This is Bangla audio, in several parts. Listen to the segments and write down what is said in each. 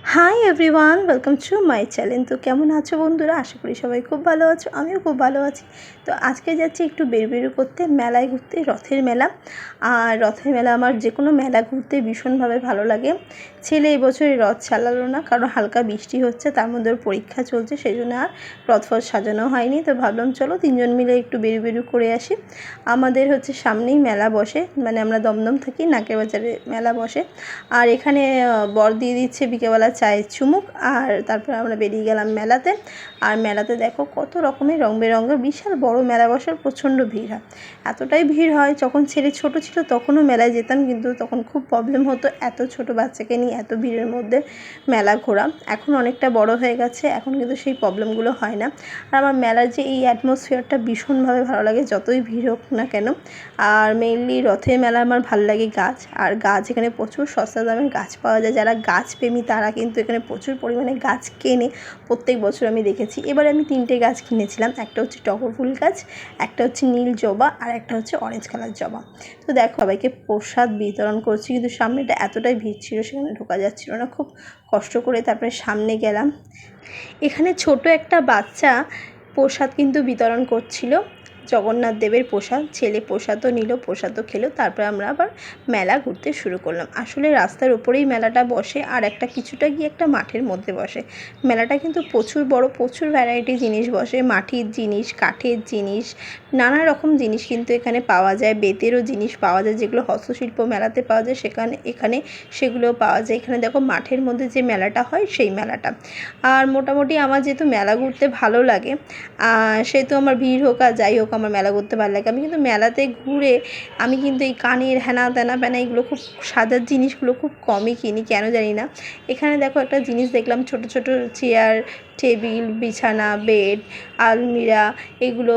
Hi everyone, welcome to my channel. তো কেমন আছো বন্ধুরা? আশা করি সবাই খুব ভালো আছো, আমিও খুব ভালো আছি। তো আজকে যাচ্ছি একটু বেরু করতে, মেলায় ঘুরতে, রথের মেলা। আর রথের মেলা আমার যে কোনো মেলা ঘুরতে ভীষণভাবে ভালো লাগে। ছেলে এবছরে রথ চালালো না, কারণ হালকা বৃষ্টি হচ্ছে, তার মধ্যে ওর পরীক্ষা চলছে, সেই জন্য আর রথ সাজানো হয়নি। তো ভাবলাম চলো তিনজন মিলে একটু বেরু করে আসি। আমাদের সামনেই মেলা বসে, মানে আমরা দমদম থাকি, নাকের বাজারে মেলা বসে। আর এখানে বর দিয়ে দিচ্ছে বিকেলবেলা চায়ের চুমুক। আর তারপর আমরা বেরিয়ে গেলাম মেলাতে। আর মেলাতে দেখো কত রকমের রং বেরঙের বিশাল বড় মেলা বসার, প্রচণ্ড ভিড় হয়। এতটাই ভিড় হয়, যখন ছেলে ছোট ছিল তখনও মেলায় যেতাম, কিন্তু তখন খুব প্রবলেম হতো এত ছোট বাচ্চাকে নিয়ে এত ভিড়ের মধ্যে মেলা ঘোরা। এখন অনেকটা বড় হয়ে গেছে, এখন কিন্তু সেই প্রবলেমগুলো হয় না। আর আমার মেলার যে এই অ্যাটমসফিয়ারটা ভীষণভাবে ভালো লাগে, যতই ভিড় হোক না কেন। আর মেইনলি রথের মেলা আমার ভালো লাগে গাছ, আর গাছ এখানে প্রচুর সস্তা দামে গাছ পাওয়া যায়। যারা গাছপ্রেমী তারা কিন্তু এখানে প্রচুর পরিমাণে গাছ কেনে, প্রত্যেক বছর আমি দেখেছি। এবারে আমি 3টে গাছ কিনেছিলাম, একটা টগর ফুল গাছ, একটা নীল জবা, আর একটা অরেঞ্জ কালার জবা। তো দেখো সবাইকে প্রসাদ বিতরণ করছি, কিন্তু সামনেটা এতটাই ভিড় ছিল, সেখানে ঢোকা যাচ্ছিল না। খুব কষ্ট করে তারপরে সামনে গেলাম। এখানে ছোট একটা বাচ্চা প্রসাদ কিন্তু বিতরণ করছিল, জগন্নাথ দেবের প্রসাদ। ছেলে প্রসাদও নিল, প্রসাদও খেলো। তারপরে আমরা আবার মেলা ঘুরতে শুরু করলাম। আসলে রাস্তার উপরেই মেলাটা বসে, আর কিছুটা গিয়ে একটা মাঠের মধ্যে বসে। মেলাটা কিন্তু প্রচুর বড়, প্রচুর ভ্যারাইটি জিনিস বসে, মাটির জিনিস, কাঠের জিনিস, নানা রকম জিনিস কিন্তু এখানে পাওয়া যায়। বেতেরও জিনিস পাওয়া যায়, যেগুলো হস্তশিল্প মেলাতে পাওয়া যায়, এখানে সেগুলোও পাওয়া যায়। এখানে দেখো মাঠের মধ্যে যে মেলাটা হয় সেই মেলাটা। আর মোটামুটি আমার যেহেতু মেলা ঘুরতে ভালো লাগে, সেহেতু আমার ভিড় হোক আর যাই হোক, আমার মেলা ঘুরতে ভালো লাগে। আমি কিন্তু মেলাতে ঘুরে আমি কিন্তু এই কানের হেনা তেনা প্যানা এগুলো খুব সাজার জিনিসগুলো খুব কমই কিনি, কেন জানি না। এখানে দেখো একটা জিনিস দেখলাম, ছোট ছোট চেয়ার, টেবিল, বিছানা, বেড, আলমিরা, এগুলো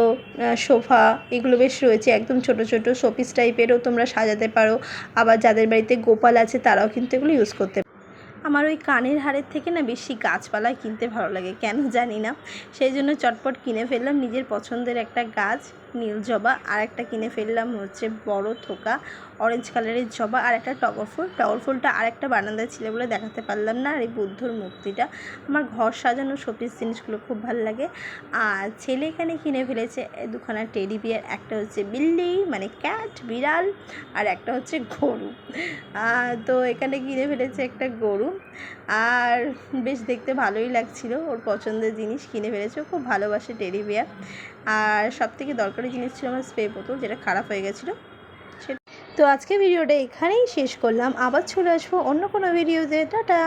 সোফা, এগুলো বেশ রয়েছে। একদম ছোট ছোট শোপিস টাইপেরও তোমরা সাজাতে পারো। আবার যাদের বাড়িতে গোপাল আছে তারাও কিন্তু এগুলো ইউজ করতে পারো। আমার ওই কানের হারের থেকে না বেশি গাছপালা কিনতে ভালো লাগে, কেন জানি না। সেই জন্য চটপট কিনে ফেললাম নিজের পছন্দের একটা গাছ, নীল জবা, আর একটা কিনে ফেললাম বড় থোকা অরেঞ্জ কালারের জবা, আর একটা টগর ফুলটা আর একটা বারান্দায় ছিল বলে দেখাতে পারলাম না। আর এই বুদ্ধর মূর্তিটা। আমার ঘর সাজানো শোপিস জিনিসগুলো খুব ভালো লাগে। আর ছেলে এখানে কিনে ফেলেছে দুখানা টেডি বিয়ার, একটা বিল্লি মানে ক্যাট, বিড়াল, আর একটা গরু। তো এখানে কিনে ফেলেছে একটা গরু, আর বেশ দেখতে ভালোই লাগছিল। ওর পছন্দের জিনিস কিনে ফেলেছে, ও খুব ভালোবাসে টেডি বিয়ার। আর সবথেকে দরকারি জিনিস ছিল আমার স্প্রে বোতল, যেটা খারাপ হয়ে গেছিলো। তো আজকে ভিডিওটা এখানেই শেষ করলাম, আবার চলে আসবো অন্য কোনো ভিডিওতে। টাটা।